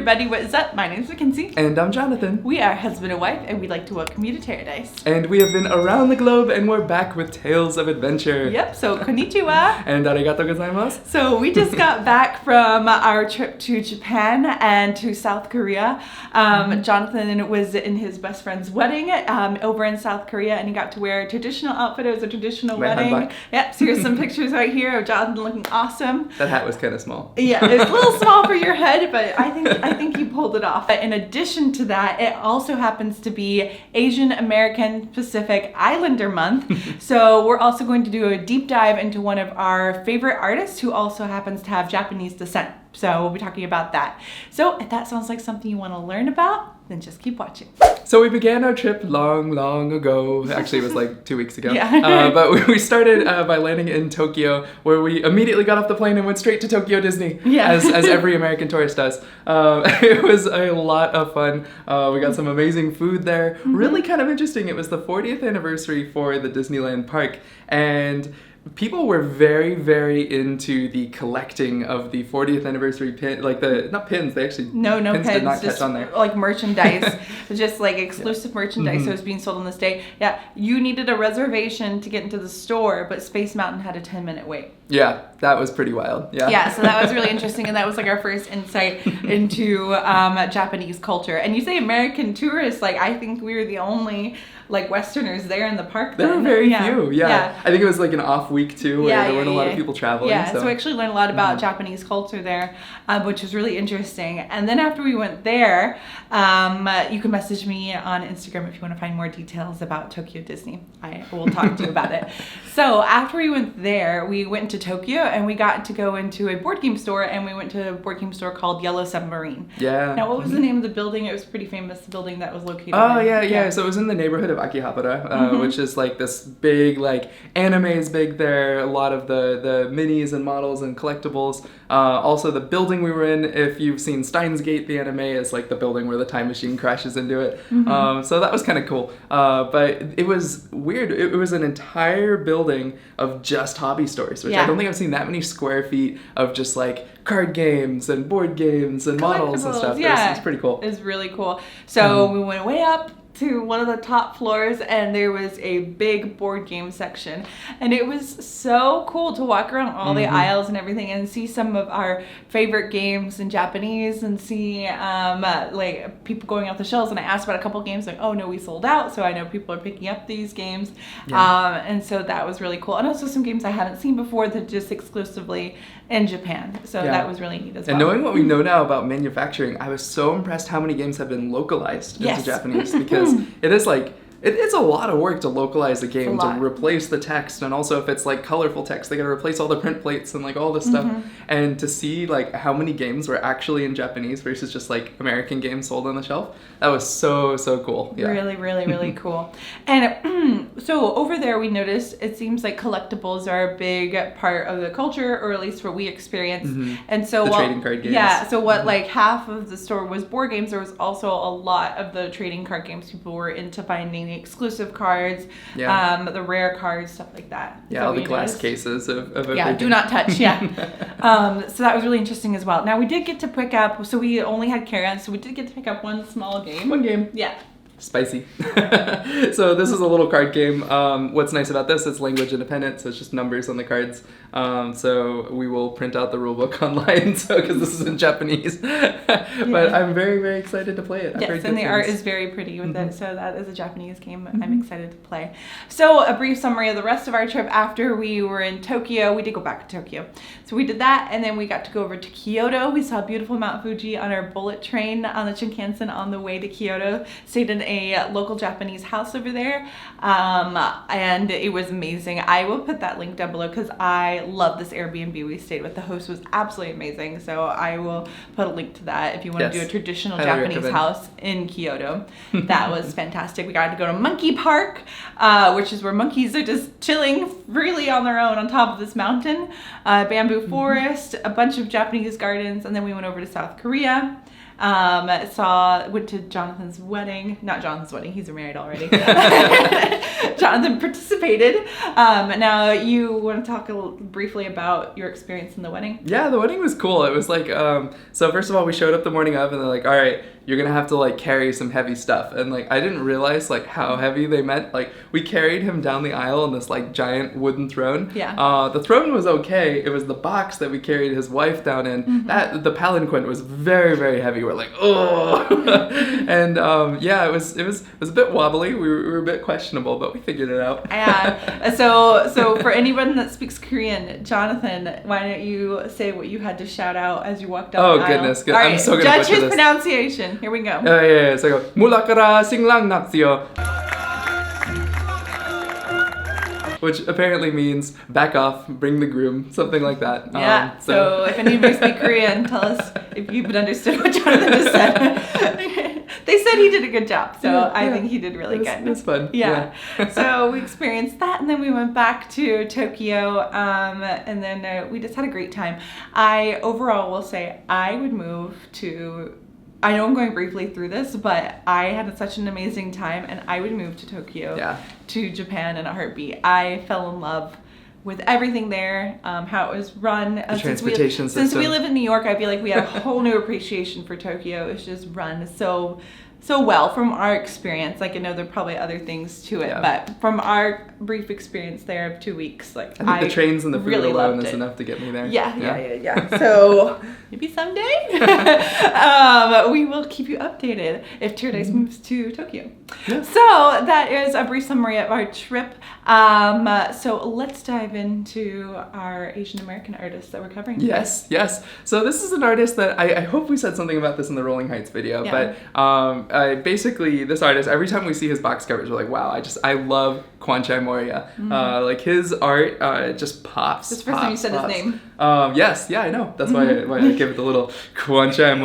everybody, what is up? My name's Mackenzie. And I'm Jonathan. We are husband and wife, and we'd like to welcome you to TerreDice. And we have been around the globe, and we're back with Tales of Adventure. Yep, so konnichiwa. And arigato gozaimasu. So we just got back from our trip to Japan and to South Korea. Jonathan was in his best friend's wedding over in South Korea, and he got to wear a traditional outfit. It was a traditional wedding. Yep, so here's some pictures right here of Jonathan looking awesome. That hat was kind of small. Yeah, it's a little small for your head, but I think you pulled it off. But in addition to that, it also happens to be Asian American Pacific Islander Month. So we're also going to do a deep dive into one of our favorite artists who also happens to have Japanese descent. So we'll be talking about that. So if that sounds like something you want to learn about, then just keep watching. So we began our trip long ago. Actually, it was like 2 weeks ago. Yeah. But we started by landing in Tokyo, where we immediately got off the plane and went straight to Tokyo Disney, as every American tourist does. It was a lot of fun. We got some amazing food there. Really kind of interesting. It was the 40th anniversary for the Disneyland park, and people were very into the collecting of the 40th anniversary pin, like not pins, they actually no pins did not just catch on there. Like merchandise, just like exclusive merchandise that was being sold on this day. Yeah, you needed a reservation to get into the store, but Space Mountain had a 10-minute wait. Yeah, that was pretty wild. Yeah, so that was really interesting, and that was like our first insight into Japanese culture. And you say American tourists, like I think we were the only like Westerners there in the park. There were very few. Yeah, I think it was like an off week too, where there weren't a lot of people traveling. Yeah, so we actually learned a lot about Japanese culture there, which was really interesting. And then after we went there, you can message me on Instagram if you want to find more details about Tokyo Disney. I will talk to you about it. So after we went there, we went to Tokyo and we got to go into a board game store, and we went to a board game store called Yellow Submarine. Yeah. Now, what was the name of the building? It was pretty famous, the building that was located yeah. So it was in the neighborhood of Akihabara, which is like this big, like, anime is big there, a lot of the minis and models and collectibles. Also, the building we were in, if you've seen Steins Gate, the anime, is like the building where the time machine crashes into it. So that was kind of cool. But it was weird. It was an entire building of just hobby stores, which I don't think I've seen that many square feet of just like card games and board games and models and stuff. Yeah. It's pretty cool. It's really cool. So we went way up to one of the top floors, and there was a big board game section, and it was so cool to walk around all the aisles and everything and see some of our favorite games in Japanese, and see like people going off the shelves. And I asked about a couple games, like, oh no, we sold out, so I know people are picking up these games. And so that was really cool, and also some games I haven't seen before that just exclusively in Japan, so that was really neat as well. And knowing what we know now about manufacturing, I was so impressed how many games have been localized into Japanese, because it is like, it's a lot of work to localize a game, to replace the text, and also if it's like colorful text, they gotta replace all the print plates and like all this stuff. And to see like how many games were actually in Japanese versus just like American games sold on the shelf, that was so cool. Yeah. Really cool. And so over there we noticed it seems like collectibles are a big part of the culture, or at least what we experienced. And so the trading card games. Yeah, so what like half of the store was board games, there was also a lot of the trading card games. People were into finding exclusive cards, the rare cards, stuff like that. Yeah, all the glass cases of everything. Yeah, do not touch, So that was really interesting as well. Now, we did get to pick up, so we only had carry-ons, so we did get to pick up one small game. One game. Yeah. Spicy. So this is a little card game. What's nice about this, it's language independent, so it's just numbers on the cards. So we will print out the rulebook online, because this is in Japanese. But I'm very excited to play it. Yes, and the art is very pretty with it, so that is a Japanese game I'm excited to play. So a brief summary of the rest of our trip after we were in Tokyo. We did go back to Tokyo. So we did that, and then we got to go over to Kyoto. We saw beautiful Mount Fuji on our bullet train on the Shinkansen on the way to Kyoto. Stayed in a local Japanese house over there, and it was amazing. I will put that link down below because I love this Airbnb we stayed with. The host was absolutely amazing, so I will put a link to that if you want to do a traditional Japanese house in Kyoto. That was fantastic. We got to go to Monkey Park, which is where monkeys are just chilling freely on their own on top of this mountain. Bamboo forest, a bunch of Japanese gardens, and then we went over to South Korea. Went to Jonathan's wedding. Not Jonathan's wedding. He's married already. Jonathan participated. Now you want to talk briefly about your experience in the wedding? Yeah, the wedding was cool. It was like, so first of all, we showed up the morning of, and they're like, all right, you're gonna have to like carry some heavy stuff. And like, I didn't realize like how heavy they meant. Like, we carried him down the aisle on this like giant wooden throne. Yeah. The throne was okay. It was the box that we carried his wife down in. That the palanquin was very, very heavy. We're like, oh. And yeah, it was a bit wobbly. We were a bit questionable, but we figured it out. Yeah. So for anyone that speaks Korean, Jonathan, why don't you say what you had to shout out as you walked down the aisle? Oh goodness, good. All I'm right, so gonna judge butcher his this. pronunciation. Here we go. Yeah. So I go, mulakara singlang natsyo. Which apparently means back off, bring the groom, something like that. Yeah. So if any of you speak Korean, tell us if you've understood what Jonathan just said. They said he did a good job, so I think he did really good. It was fun. Yeah. So we experienced that, and then we went back to Tokyo, and then we just had a great time. I overall will say I would move to. I know I'm going briefly through this, but I had such an amazing time, and I would move to Tokyo, to Japan in a heartbeat. I fell in love with everything there, how it was run. The transportation system. Since we live in New York, I feel like we had a whole new appreciation for Tokyo. It's just run so well from our experience. Like, I know there are probably other things to it, but from our brief experience there of 2 weeks, like I think the trains and the food really alone is enough to get me there. Yeah. So maybe someday we will keep you updated if TerreDice moves to Tokyo. Yeah. So that is a brief summary of our trip. So let's dive into our Asian American artist that we're covering. Yes. So this is an artist that I hope we said something about this in the Rolling Heights video, but basically this artist, every time we see his box covers, we're like, wow, I love Kwanchai Moriya. Like his art just pops. That's the first time you said his name. Yes, I know. That's why I give it the little Kwanchai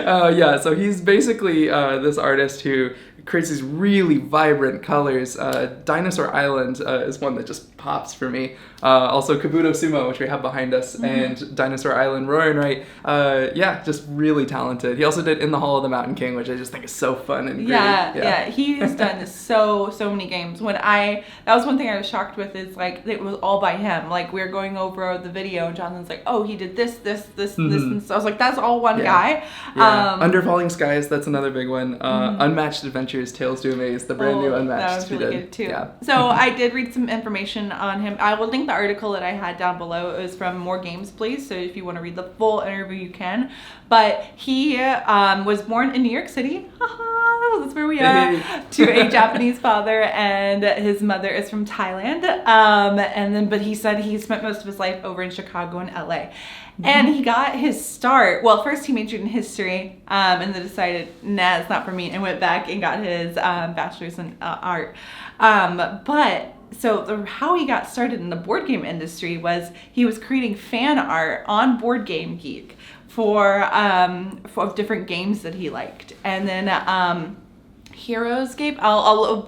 Moriya. So he's basically this artist who creates these really vibrant colors. Dinosaur Island is one that just pops for me. Also Kabuto Sumo, which we have behind us, and Dinosaur Island Roaring Right. Just really talented. He also did In the Hall of the Mountain King, which I just think is so fun and great. He's done so many games. That was one thing I was shocked with, is like it was all by him. Like, we were going over the video and Jonathan's like, oh, he did this, and so I was like, that's all one guy. Under Falling Skies, that's another big one. Unmatched Adventures, Tales to Amaze, the brand new Unmatched. That was really good too. Yeah. So I did read some information on him. I will link the article that I had down below. It was from More Games Please, so if you want to read the full interview, you can. But he was born in New York City. That's where we are. To a Japanese father, and his mother is from Thailand. But he said he spent most of his life over in Chicago and LA. And he got his start. Well, first he majored in history, and then decided, nah, it's not for me, and went back and got his bachelor's in art. So how he got started in the board game industry was he was creating fan art on Board Game Geek for different games that he liked, and then Heroes Game. I'll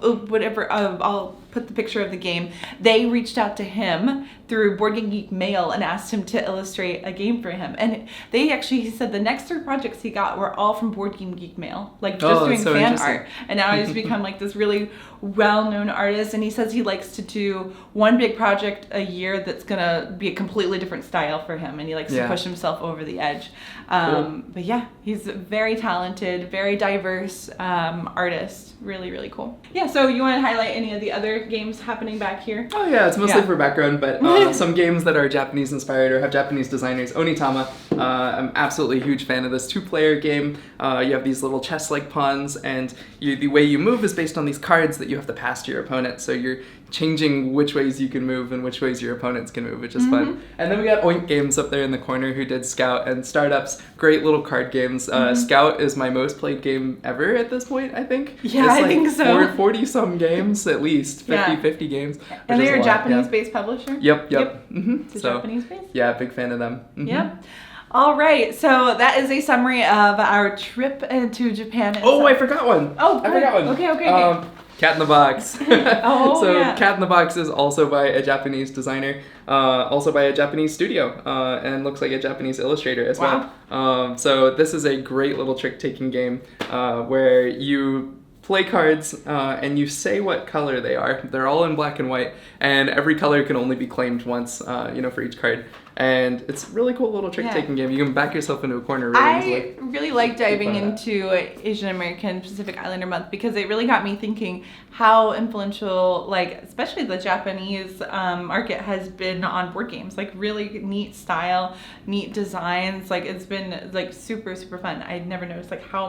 put the picture of the game. They reached out to him through Board Game Geek Mail and asked him to illustrate a game for him. And he said the next 3 projects he got were all from Board Game Geek Mail, like just doing fan art. And now he's become like this really well-known artist. And he says he likes to do one big project a year that's gonna be a completely different style for him, and he likes to push himself over the edge. Cool. But yeah, he's a very talented, very diverse artist. Really, really cool. Yeah, so you want to highlight any of the other games happening back here? Oh yeah, it's mostly for background, but some games that are Japanese inspired or have Japanese designers. Onitama, I'm absolutely a huge fan of this 2-player game. You have these little chess-like pawns, and the way you move is based on these cards that you have to pass to your opponent. So you're changing which ways you can move and which ways your opponents can move, which is fun. And then we got Oink Games up there in the corner, who did Scout and Startups. Great little card games. Scout is my most played game ever at this point, I think. Yeah, I think so. 40-some games at least, 50 games. And they're a Japanese-based publisher? Yep. It's Japanese-based? Yeah, big fan of them. Yep. All right, so that is a summary of our trip into Japan. I forgot one. I forgot one. Okay. Cat in the Box. Oh, So yeah. Cat in the Box is also by a Japanese designer, also by a Japanese studio, and looks like a Japanese illustrator as Wow. well. So this is a great little trick-taking game where you play cards and you say what color they are. They're all in black and white, and every color can only be claimed once, for each card. And it's a really cool little trick-taking game. You can back yourself into a corner really easily. I really like diving fun. into Asian American Pacific Islander Month because it really got me thinking how influential, like, especially the Japanese market has been on board games. Like, really neat style, neat designs. Like, it's been like super, super fun. I never noticed like how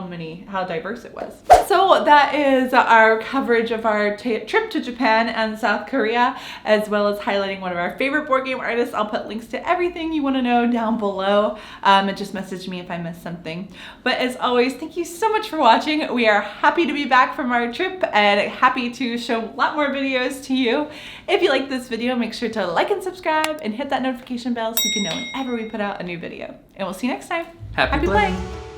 diverse it was. So that is our coverage of our trip to Japan and South Korea, as well as highlighting one of our favorite board game artists. I'll put links to everything you want to know down below, and just message me if I missed something. But as always, thank you so much for watching. We are happy to be back from our trip and happy to show a lot more videos to you. If you like this video, make sure to like and subscribe and hit that notification bell so you can know whenever we put out a new video. And we'll see you next time. Happy playing.